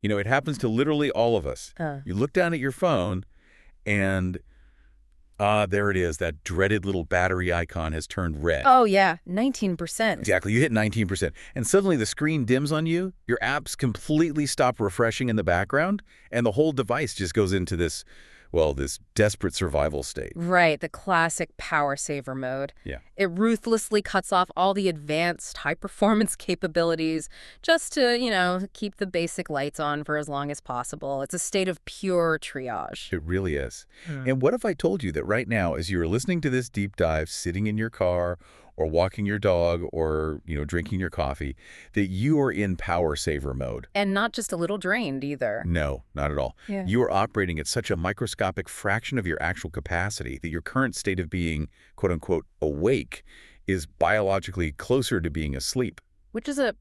You know, it happens to literally all of us. You look down at your phone and there it is. That dreaded little battery icon has turned red. Oh, yeah, 19%. Exactly. You hit 19%. And suddenly the screen dims on you. Your apps completely stop refreshing in the background. And the whole device just goes into this, well, this desperate survival state. Right, the classic power saver mode. Yeah. It ruthlessly cuts off all the advanced high-performance capabilities just to, keep the basic lights on for as long as possible. It's a state of pure triage. It really is. And what if I told you that right now, as you're listening to this deep dive, sitting in your car or walking your dog or, drinking your coffee, that you are in power saver mode? And not just a little drained either. No, not at all. Yeah. You are operating at such a microscopic fraction of your actual capacity that your current state of being, quote unquote, awake is biologically closer to being asleep. Which is a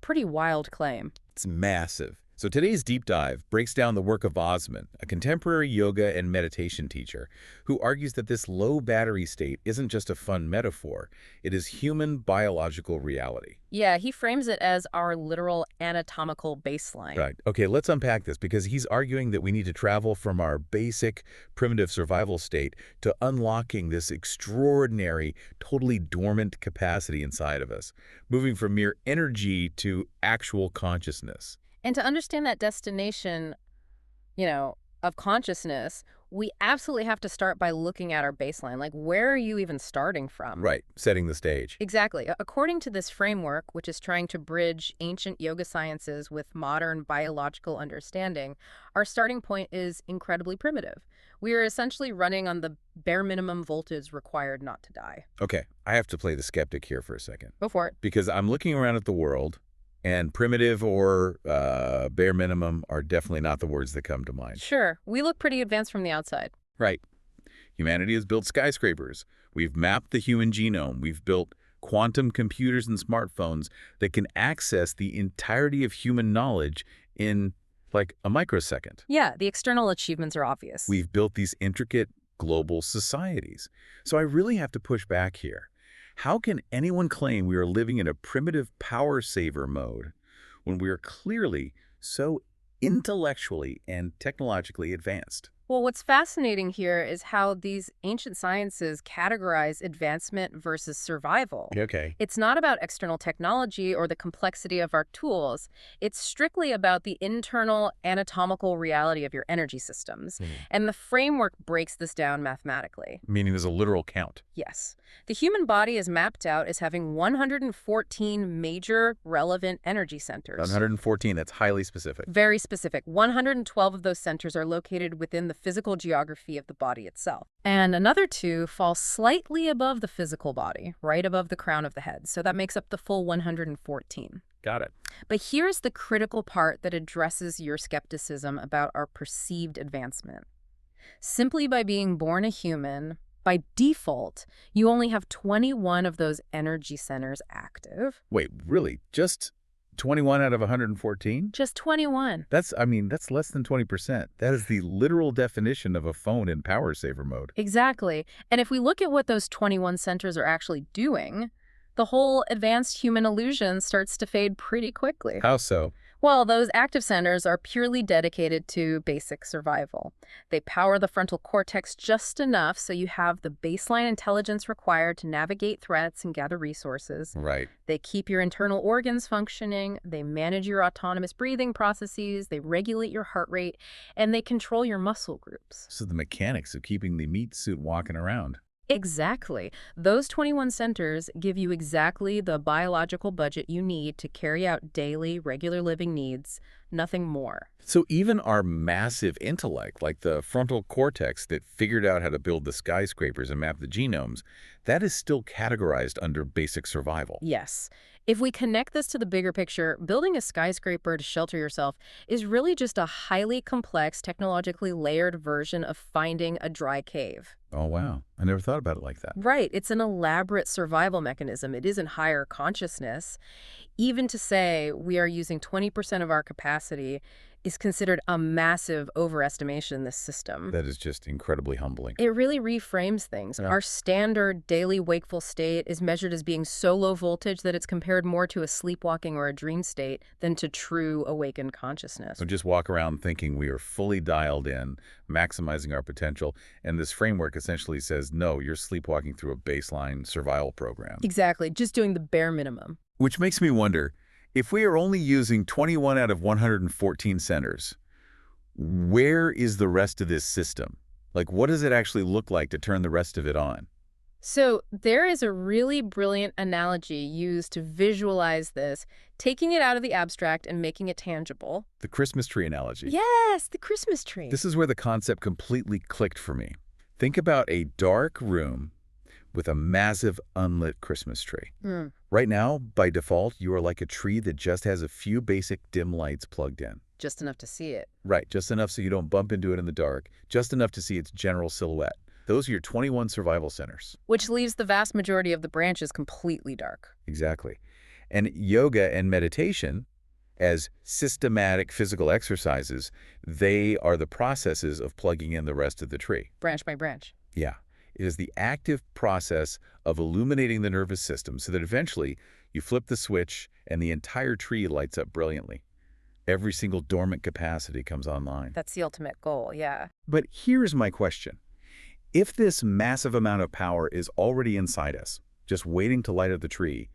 pretty wild claim. It's massive. So today's deep dive breaks down the work of Osman, a contemporary yoga and meditation teacher, who argues that this low battery state isn't just a fun metaphor, it is human biological reality. Yeah, he frames it as our literal anatomical baseline. Right. Okay, let's unpack this because he's arguing that we need to travel from our basic primitive survival state to unlocking this extraordinary, totally dormant capacity inside of us, moving from mere energy to actual consciousness. And to understand that destination, of consciousness, we absolutely have to start by looking at our baseline. Like, where are you even starting from? Right, setting the stage. Exactly. According to this framework, which is trying to bridge ancient yoga sciences with modern biological understanding, our starting point is incredibly primitive. We are essentially running on the bare minimum voltage required not to die. Okay, I have to play the skeptic here for a second. Go for it. Because I'm looking around at the world, and primitive or bare minimum are definitely not the words that come to mind. Sure. We look pretty advanced from the outside. Right. Humanity has built skyscrapers. We've mapped the human genome. We've built quantum computers and smartphones that can access the entirety of human knowledge in, like, a microsecond. Yeah, the external achievements are obvious. We've built these intricate global societies. So I really have to push back here. How can anyone claim we are living in a primitive power saver mode when we are clearly so intellectually and technologically advanced? Well, what's fascinating here is how these ancient sciences categorize advancement versus survival. Okay. It's not about external technology or the complexity of our tools. It's strictly about the internal anatomical reality of your energy systems. And the framework breaks this down mathematically. Meaning there's a literal count. Yes. The human body is mapped out as having 114 major relevant energy centers. 114, that's highly specific. Very specific. 112 of those centers are located within the physical geography of the body itself. And another 2 fall slightly above the physical body, right above the crown of the head. So that makes up the full 114. Got it. But here's the critical part that addresses your skepticism about our perceived advancement. Simply by being born a human, by default, you only have 21 of those energy centers active. Wait, really? Just 21 out of 114? Just 21. That's less than 20%. That is the literal definition of a phone in power saver mode. Exactly. And if we look at what those 21 centers are actually doing, the whole advanced human illusion starts to fade pretty quickly. How so? Well, those active centers are purely dedicated to basic survival. They power the frontal cortex just enough so you have the baseline intelligence required to navigate threats and gather resources. Right. They keep your internal organs functioning, they manage your autonomous breathing processes, they regulate your heart rate, and they control your muscle groups. So the mechanics of keeping the meat suit walking around. Exactly. Those 21 centers give you exactly the biological budget you need to carry out daily, regular living needs, nothing more. So even our massive intellect, like the frontal cortex that figured out how to build the skyscrapers and map the genomes, that is still categorized under basic survival. Yes. If we connect this to the bigger picture, building a skyscraper to shelter yourself is really just a highly complex, technologically layered version of finding a dry cave. Oh, wow. I never thought about it like that. Right. It's an elaborate survival mechanism. It isn't higher consciousness. Even to say we are using 20% of our capacity is considered a massive overestimation in this system. That is just incredibly humbling. It really reframes things. Yeah. Our standard daily wakeful state is measured as being so low voltage that it's compared more to a sleepwalking or a dream state than to true awakened consciousness. So just walk around thinking we are fully dialed in, maximizing our potential, and this framework essentially says, no, you're sleepwalking through a baseline survival program. Exactly, just doing the bare minimum. Which makes me wonder, if we are only using 21 out of 114 centers, where is the rest of this system? Like, what does it actually look like to turn the rest of it on? So there is a really brilliant analogy used to visualize this, taking it out of the abstract and making it tangible. The Christmas tree analogy. Yes, the Christmas tree. This is where the concept completely clicked for me. Think about a dark room with a massive unlit Christmas tree. Mm, Right now, by default, you are like a tree that just has a few basic dim lights plugged in. just enough to see it. Right, just enough so you don't bump into it in the dark, just enough to see its general silhouette. Those are your 21 survival centers. Which leaves the vast majority of the branches completely dark. Exactly. And yoga and meditation, as systematic physical exercises, they are the processes of plugging in the rest of the tree. Branch by branch. Yeah. It is the active process of illuminating the nervous system so that eventually you flip the switch and the entire tree lights up brilliantly. Every single dormant capacity comes online. That's the ultimate goal, yeah. But here's my question. If this massive amount of power is already inside us, just waiting to light up the tree,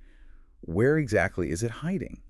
where exactly is it hiding?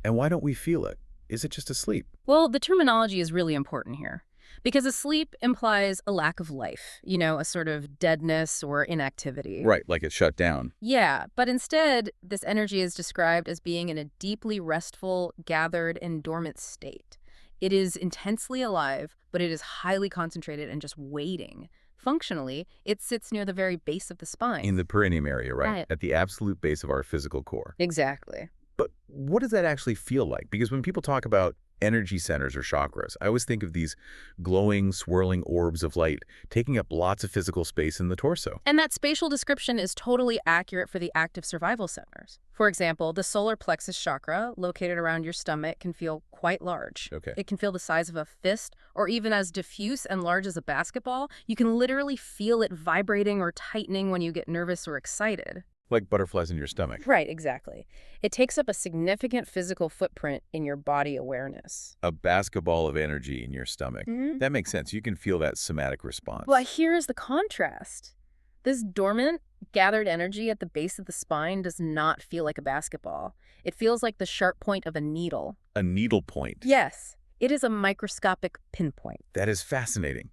And why don't we feel it? Is it just asleep? Well, the terminology is really important here. Because asleep implies a lack of life, a sort of deadness or inactivity. Right, like it's shut down. Yeah, but instead, this energy is described as being in a deeply restful, gathered, and dormant state. It is intensely alive, but it is highly concentrated and just waiting. Functionally, it sits near the very base of the spine. In the perineum area, right? Right. At the absolute base of our physical core. Exactly. But what does that actually feel like? Because when people talk about energy centers or chakras, I always think of these glowing, swirling orbs of light taking up lots of physical space in the torso. And that spatial description is totally accurate for the active survival centers. For example, the solar plexus chakra, located around your stomach, can feel quite large. Okay. It can feel the size of a fist, or even as diffuse and large as a basketball. You can literally feel it vibrating or tightening when you get nervous or excited. Like butterflies in your stomach. Right, exactly. It takes up a significant physical footprint in your body awareness. A basketball of energy in your stomach. Mhm. That makes sense. You can feel that somatic response. But here's the contrast. This dormant, gathered energy at the base of the spine does not feel like a basketball. It feels like the sharp point of a needle. A needle point. Yes, it is a microscopic pinpoint. That is fascinating.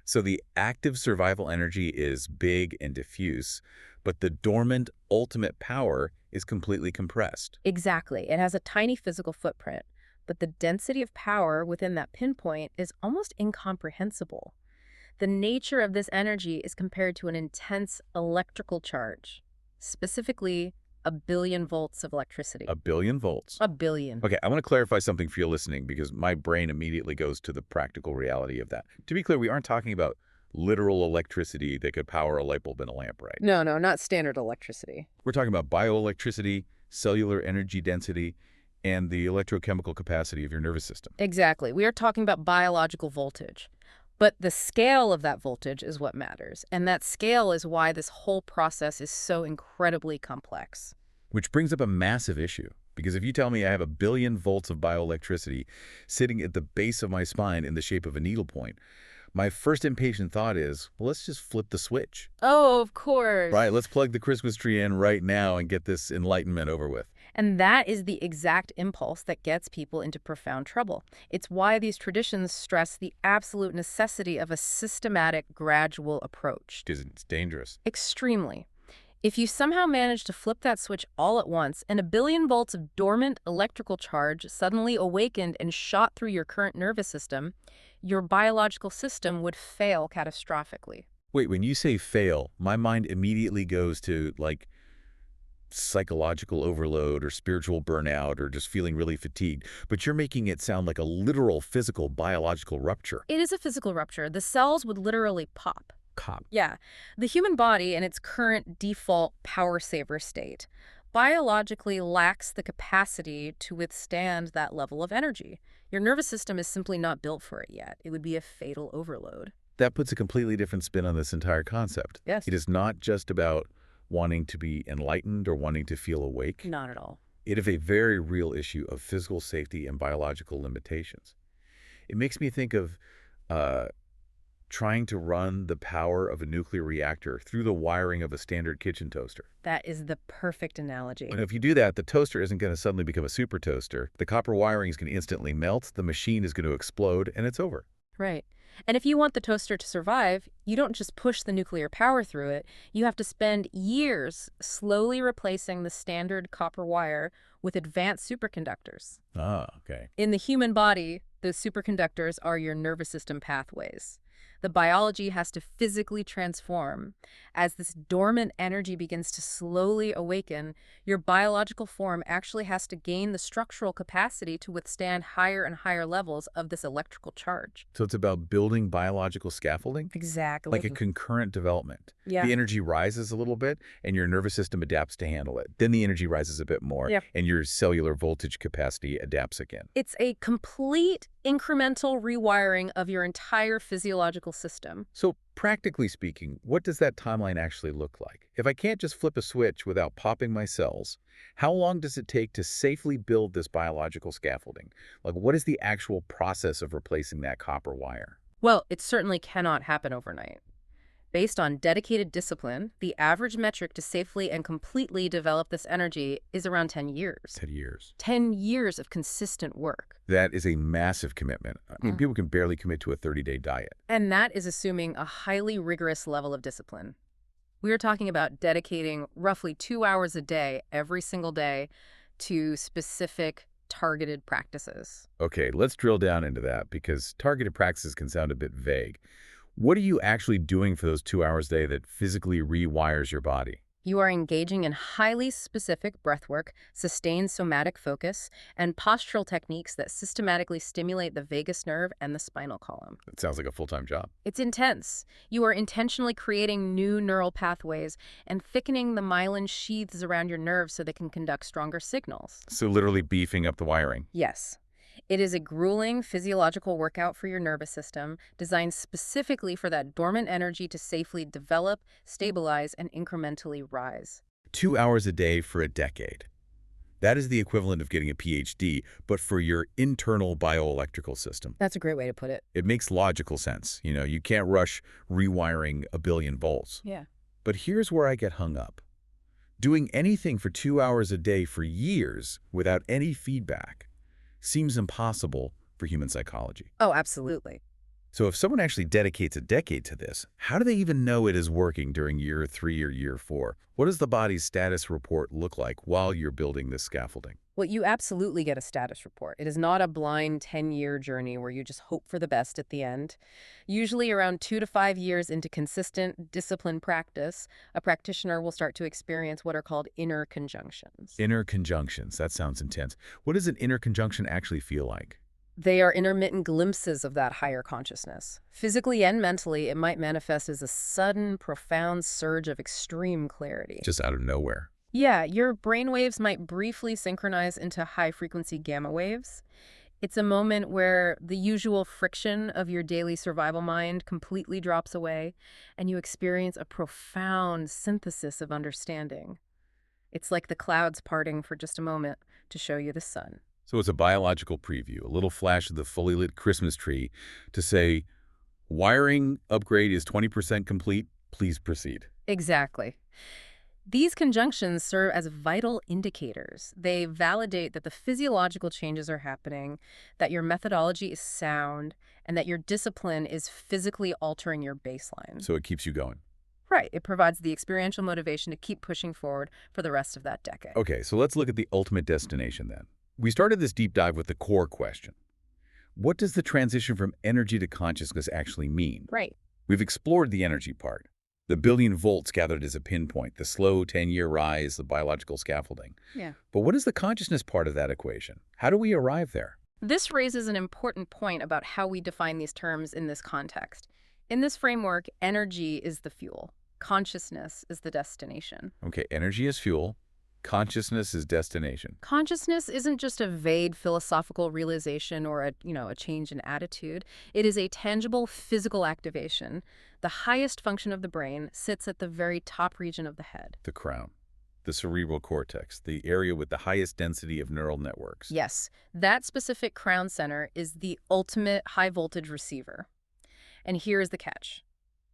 So the active survival energy is big and diffuse, but the dormant ultimate power is completely compressed. Exactly. It has a tiny physical footprint, but the density of power within that pinpoint is almost incomprehensible. The nature of this energy is compared to an intense electrical charge, specifically a billion volts of electricity. A billion volts. A billion. Okay, I want to clarify something for you listening because my brain immediately goes to the practical reality of that. To be clear, we aren't talking about literal electricity that could power a light bulb in a lamp, right? No, not standard electricity. We're talking about bioelectricity, cellular energy density, and the electrochemical capacity of your nervous system. Exactly. We are talking about biological voltage. But the scale of that voltage is what matters. And that scale is why this whole process is so incredibly complex. Which brings up a massive issue. Because if you tell me I have a billion volts of bioelectricity sitting at the base of my spine in the shape of a needlepoint, my first impatient thought is, well, let's just flip the switch. Oh, of course. Right, let's plug the Christmas tree in right now and get this enlightenment over with. And that is the exact impulse that gets people into profound trouble. It's why these traditions stress the absolute necessity of a systematic, gradual approach. Because it's dangerous. Extremely. If you somehow manage to flip that switch all at once and a billion volts of dormant electrical charge suddenly awakened and shot through your current nervous system, your biological system would fail catastrophically. Wait, when you say fail, my mind immediately goes to, like, psychological overload or spiritual burnout or just feeling really fatigued. But you're making it sound like a literal physical biological rupture. It is a physical rupture. The cells would literally pop. COP. Yeah. The human body in its current default power saver state biologically lacks the capacity to withstand that level of energy. Your nervous system is simply not built for it yet. It would be a fatal overload. That puts a completely different spin on this entire concept. Yes. It is not just about wanting to be enlightened or wanting to feel awake. Not at all. It is a very real issue of physical safety and biological limitations. It makes me think of uh, trying to run the power of a nuclear reactor through the wiring of a standard kitchen toaster. That is the perfect analogy. And if you do that, the toaster isn't going to suddenly become a super toaster. The copper wiring is going to instantly melt, the machine is going to explode, and it's over. Right. And if you want the toaster to survive, you don't just push the nuclear power through it. You have to spend years slowly replacing the standard copper wire with advanced superconductors. Ah, okay. In the human body, those superconductors are your nervous system pathways. The biology has to physically transform. As this dormant energy begins to slowly awaken, your biological form actually has to gain the structural capacity to withstand higher and higher levels of this electrical charge. So it's about building biological scaffolding? Exactly. Like a concurrent development. Yeah. The energy rises a little bit, and your nervous system adapts to handle it. Then the energy rises a bit more, Yeah. and your cellular voltage capacity adapts again. It's a complete incremental rewiring of your entire physiological system. So practically speaking, what does that timeline actually look like? If I can't just flip a switch without popping my cells, how long does it take to safely build this biological scaffolding? Like, what is the actual process of replacing that copper wire? Well, it certainly cannot happen overnight. Based on dedicated discipline, the average metric to safely and completely develop this energy is around 10 years. 10 years. 10 years of consistent work. That is a massive commitment. I mean, people can barely commit to a 30-day diet. And that is assuming a highly rigorous level of discipline. We are talking about dedicating roughly 2 hours a day, every single day, to specific targeted practices. Okay, let's drill down into that because targeted practices can sound a bit vague. What are you actually doing for those 2 hours a day that physically rewires your body? You are engaging in highly specific breathwork, sustained somatic focus, and postural techniques that systematically stimulate the vagus nerve and the spinal column. It sounds like a full-time job. It's intense. You are intentionally creating new neural pathways and thickening the myelin sheaths around your nerves so they can conduct stronger signals. So literally beefing up the wiring. Yes. It is a grueling physiological workout for your nervous system, designed specifically for that dormant energy to safely develop, stabilize, and incrementally rise. 2 hours a day for a decade. That is the equivalent of getting a PhD, but for your internal bioelectrical system. That's a great way to put it. It makes logical sense. You know, you can't rush rewiring a billion volts. Yeah. But here's where I get hung up. Doing anything for 2 hours a day for years without any feedback seems impossible for human psychology. Oh, absolutely. So if someone actually dedicates a decade to this, how do they even know it is working during year 3 or year 4? What does the body's status report look like while you're building this scaffolding? Well, you absolutely get a status report. It is not a blind 10-year journey where you just hope for the best at the end. Usually around 2 to 5 years into consistent, disciplined practice, a practitioner will start to experience what are called inner conjunctions. Inner conjunctions. That sounds intense. What does an inner conjunction actually feel like? They are intermittent glimpses of that higher consciousness. Physically and mentally, it might manifest as a sudden, profound surge of extreme clarity. Just out of nowhere. Yeah, your brain waves might briefly synchronize into high-frequency gamma waves. It's a moment where the usual friction of your daily survival mind completely drops away, and you experience a profound synthesis of understanding. It's like the clouds parting for just a moment to show you the sun. So it's a biological preview, a little flash of the fully lit Christmas tree to say, wiring upgrade is 20% complete, please proceed. Exactly. These conjunctions serve as vital indicators. They validate that the physiological changes are happening, that your methodology is sound, and that your discipline is physically altering your baseline. So it keeps you going. Right. It provides the experiential motivation to keep pushing forward for the rest of that decade. Okay, so let's look at the ultimate destination then. We started this deep dive with the core question. What does the transition from energy to consciousness actually mean? Right. We've explored the energy part. The billion volts gathered as a pinpoint, the slow 10-year rise, the biological scaffolding. Yeah. But what is the consciousness part of that equation? How do we arrive there? This raises an important point about how we define these terms in this context. In this framework, energy is the fuel. Consciousness is the destination. Okay, energy is fuel. Consciousness is destination. Consciousness isn't just a vague philosophical realization or a change in attitude. It is a tangible physical activation. The highest function of the brain sits at the very top region of the head. The crown. The cerebral cortex, the area with the highest density of neural networks. Yes, that specific crown center is the ultimate high-voltage receiver. And here is the catch.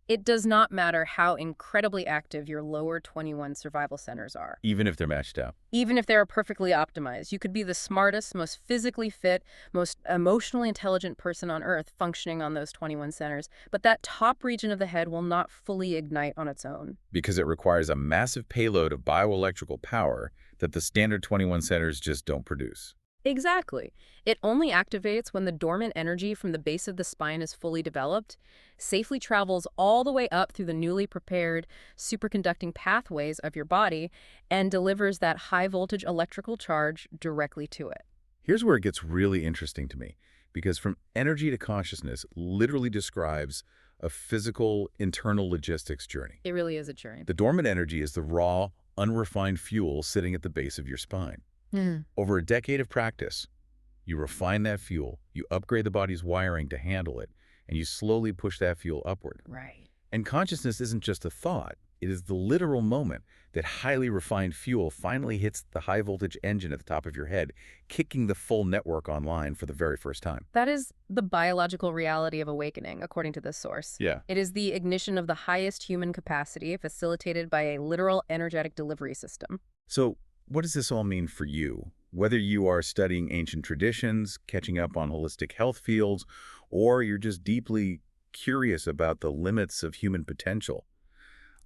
It does not matter how incredibly active your lower 21 survival centers are. Even if they're matched out. Even if they are perfectly optimized, you could be the smartest, most physically fit, most emotionally intelligent person on Earth functioning on those 21 centers, but that top region of the head will not fully ignite on its own. Because it requires a massive payload of bioelectrical power that the standard 21 centers just don't produce. Exactly. It only activates when the dormant energy from the base of the spine is fully developed, safely travels all the way up through the newly prepared superconducting pathways of your body, and delivers that high-voltage electrical charge directly to it. Here's where it gets really interesting to me, because from energy to consciousness literally describes a physical, internal logistics journey. It really is a journey. The dormant energy is the raw, unrefined fuel sitting at the base of your spine. Over a decade of practice, you refine that fuel, you upgrade the body's wiring to handle it, and you slowly push that fuel upward. Right. And consciousness isn't just a thought. It is the literal moment that highly refined fuel finally hits the high-voltage engine at the top of your head, kicking the full network online for the very first time. That is the biological reality of awakening, according to this source. Yeah. It is the ignition of the highest human capacity, facilitated by a literal energetic delivery system. So, what does this all mean for you? Whether you are studying ancient traditions, catching up on holistic health fields, or you're just deeply curious about the limits of human potential,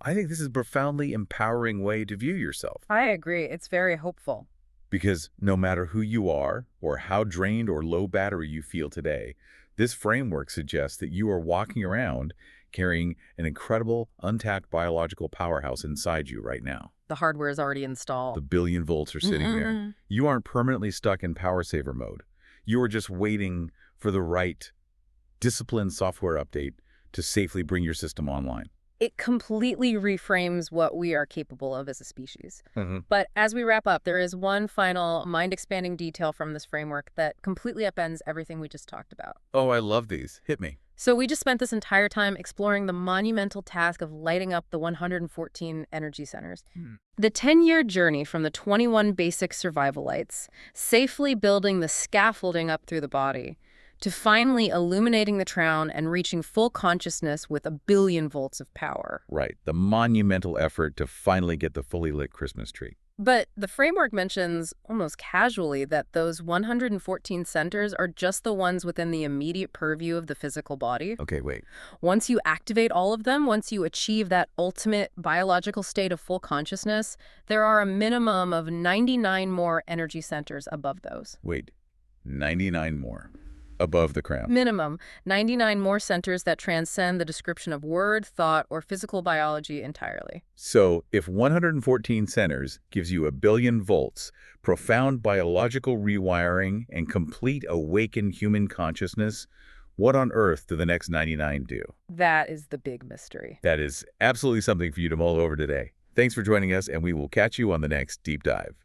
I think this is a profoundly empowering way to view yourself. I agree. It's very hopeful. Because no matter who you are, or how drained or low battery you feel today, this framework suggests that you are walking around carrying an incredible, untapped biological powerhouse inside you right now. The hardware is already installed. The billion volts are sitting there. You aren't permanently stuck in power saver mode. You are just waiting for the right disciplined software update to safely bring your system online. It completely reframes what we are capable of as a species. But as we wrap up, there is one final mind-expanding detail from this framework that completely upends everything we just talked about. Oh, I love these. Hit me. So we just spent this entire time exploring the monumental task of lighting up the 114 energy centers. The 10-year journey from the 21 basic survival lights, safely building the scaffolding up through the body, to finally illuminating the crown and reaching full consciousness with 1 billion volts of power. Right. The monumental effort to finally get the fully lit Christmas tree. But the framework mentions, almost casually, that those 114 centers are just the ones within the immediate purview of the physical body. Okay, wait. Once you activate all of them, once you achieve that ultimate biological state of full consciousness, there are a minimum of 99 more energy centers above those. Wait. 99 more. Above the crown. Minimum. 99 more centers that transcend the description of word, thought, or physical biology entirely. So, if 114 centers gives you 1 billion volts, profound biological rewiring, and complete awakened human consciousness, what on earth do the next 99 do? That is the big mystery. That is absolutely something for you to mull over today. Thanks for joining us, and we will catch you on the next Deep Dive.